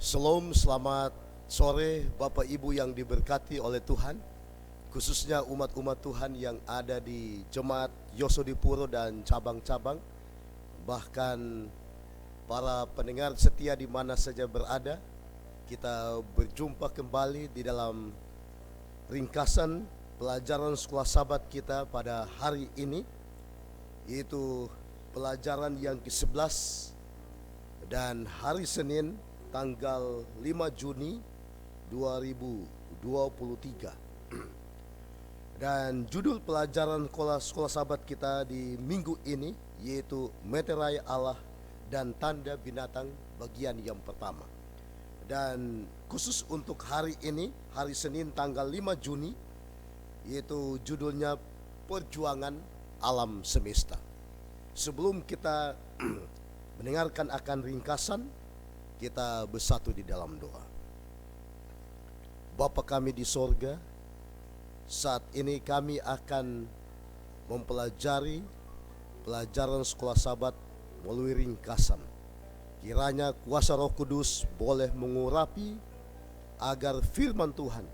Shalom, selamat sore Bapak Ibu yang diberkati oleh Tuhan, khususnya umat-umat Tuhan yang ada di Jemaat Yosodipuro dan cabang-cabang, bahkan para pendengar setia di mana saja berada. Kita berjumpa kembali di dalam ringkasan pelajaran sekolah sahabat kita pada hari ini, yaitu pelajaran yang ke-11 dan hari Senin tanggal 5 Juni 2023. Dan judul pelajaran sekolah sahabat kita di minggu ini yaitu Meterai Allah dan Tanda Binatang bagian yang pertama. Dan khusus untuk hari ini, hari Senin tanggal 5 Juni, yaitu judulnya Perjuangan Alam Semesta. Sebelum kita mendengarkan akan ringkasan, kita bersatu di dalam doa. Bapa kami di sorga, saat ini kami akan mempelajari pelajaran sekolah sahabat melalui ringkasan. Kiranya kuasa Roh Kudus boleh mengurapi agar firman Tuhan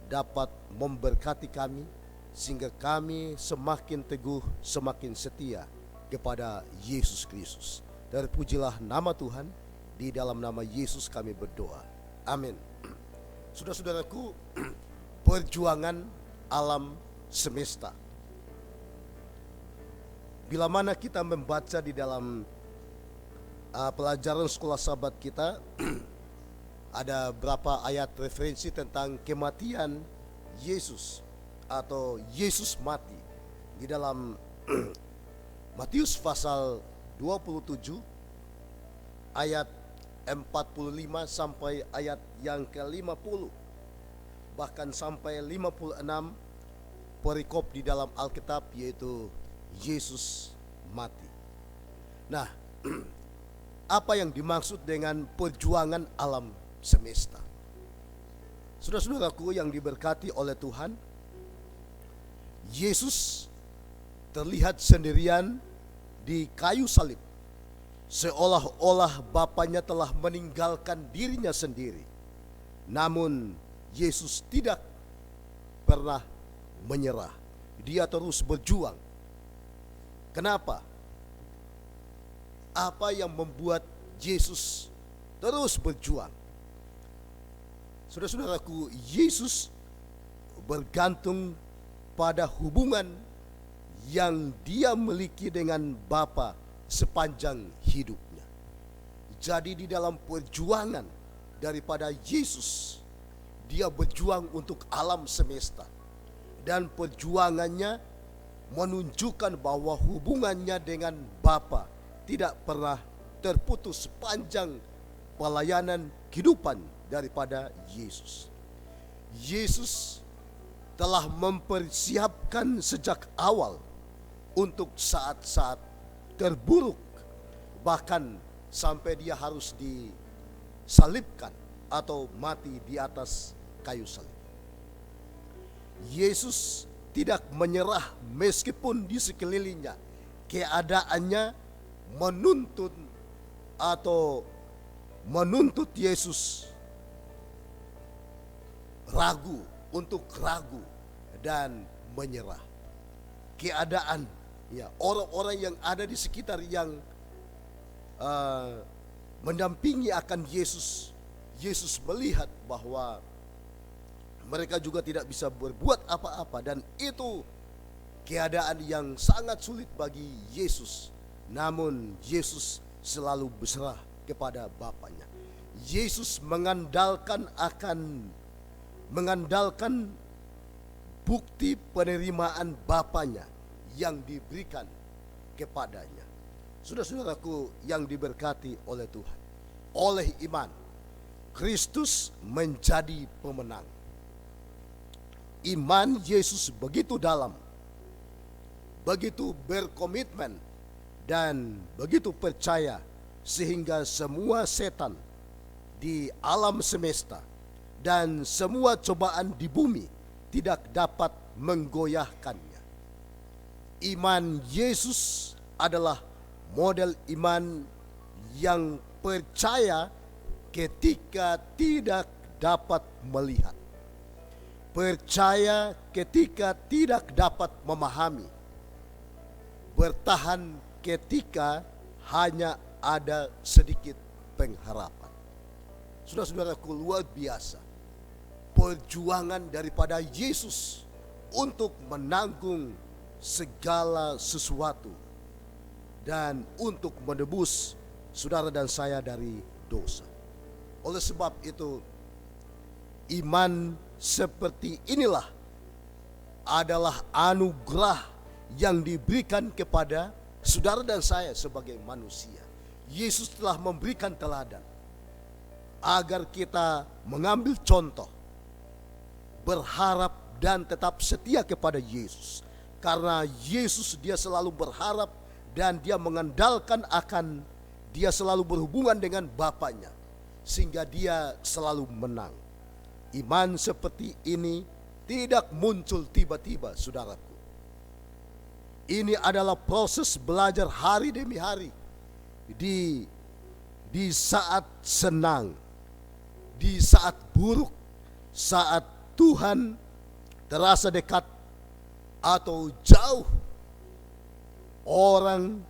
dapat memberkati kami, sehingga kami semakin teguh, semakin setia kepada Yesus Kristus. Terpujilah nama Tuhan. Di dalam nama Yesus kami berdoa. Amin. Saudara-saudaraku, perjuangan alam semesta. Bila mana kita membaca di dalam pelajaran sekolah sahabat kita, ada berapa ayat referensi tentang kematian Yesus atau Yesus mati. Di dalam Matius pasal 27 ayat 45 sampai ayat yang ke-50, bahkan sampai 56 perikop di dalam Alkitab, yaitu Yesus mati. Nah, apa yang dimaksud dengan perjuangan alam semesta? Saudara-saudaraku yang diberkati oleh Tuhan, Yesus terlihat sendirian di kayu salib, seolah-olah Bapanya telah meninggalkan dirinya sendiri. Namun Yesus tidak pernah menyerah. Dia terus berjuang. Kenapa? Apa yang membuat Yesus terus berjuang? Saudara-saudaraku, Yesus bergantung pada hubungan yang dia miliki dengan Bapa sepanjang hidupnya. Jadi di dalam perjuangan daripada Yesus, dia berjuang untuk alam semesta, dan perjuangannya menunjukkan bahwa hubungannya dengan Bapa tidak pernah terputus sepanjang pelayanan kehidupan daripada Yesus. Yesus telah mempersiapkan sejak awal untuk saat-saat terburuk, bahkan sampai dia harus disalibkan atau mati di atas kayu salib. Yesus tidak menyerah meskipun di sekelilingnya keadaannya menuntut Yesus ragu dan menyerah. Keadaan, ya, orang-orang yang ada di sekitar yang mendampingi akan Yesus, Yesus melihat bahwa mereka juga tidak bisa berbuat apa-apa, dan itu keadaan yang sangat sulit bagi Yesus. Namun Yesus selalu berserah kepada Bapanya. Yesus mengandalkan bukti penerimaan Bapanya yang diberikan kepadanya. Saudara-saudaraku yang diberkati oleh Tuhan, oleh iman Kristus menjadi pemenang. Iman Yesus begitu dalam, begitu berkomitmen, dan begitu percaya, sehingga semua setan di alam semesta dan semua cobaan di bumi tidak dapat menggoyahkannya. Iman Yesus adalah model iman yang percaya ketika tidak dapat melihat, percaya ketika tidak dapat memahami, bertahan ketika hanya ada sedikit pengharapan. Saudara-saudaraku, luar biasa perjuangan daripada Yesus untuk menanggung segala sesuatu dan untuk menebus saudara dan saya dari dosa. Oleh sebab itu, iman seperti inilah adalah anugerah yang diberikan kepada saudara dan saya sebagai manusia. Yesus telah memberikan teladan agar kita mengambil contoh, berharap dan tetap setia kepada Yesus. Karena Yesus dia selalu berharap dan dia mengandalkan akan, dia selalu berhubungan dengan Bapaknya, sehingga dia selalu menang. Iman seperti ini tidak muncul tiba-tiba, saudaraku. Ini adalah proses belajar hari demi hari. Di saat senang, di saat buruk, saat Tuhan terasa dekat atau jauh, orang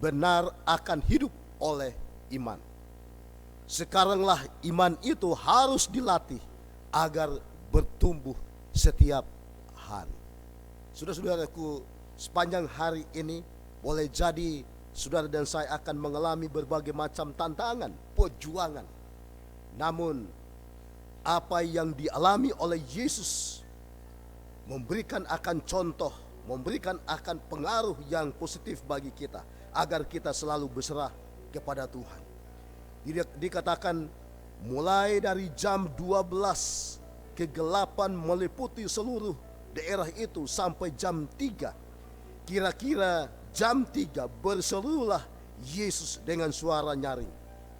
benar akan hidup oleh iman. Sekaranglah iman itu harus dilatih agar bertumbuh setiap hari. Saudara-saudaraku, sepanjang hari ini boleh jadi saudara dan saya akan mengalami berbagai macam tantangan, perjuangan. Namun apa yang dialami oleh Yesus memberikan akan contoh, memberikan akan pengaruh yang positif bagi kita, agar kita selalu berserah kepada Tuhan. Dikatakan mulai dari jam 12 kegelapan meliputi seluruh daerah itu sampai jam 3. Kira-kira jam 3 berserulah Yesus dengan suara nyaring,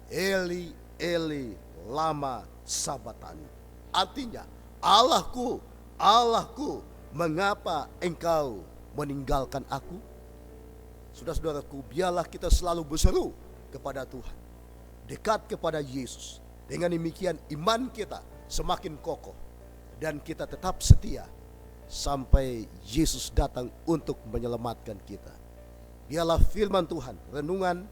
Eli, Eli, lama sabatani. Artinya, Allahku, Allahku, mengapa engkau meninggalkan aku? Saudara-saudaraku, biarlah kita selalu berseru kepada Tuhan, dekat kepada Yesus. Dengan demikian iman kita semakin kokoh dan kita tetap setia sampai Yesus datang untuk menyelamatkan kita. Biarlah firman Tuhan, renungan,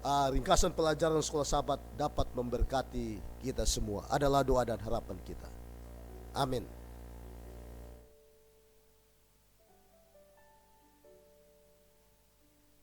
ringkasan pelajaran sekolah sahabat dapat memberkati kita semua. Adalah doa dan harapan kita. Amin.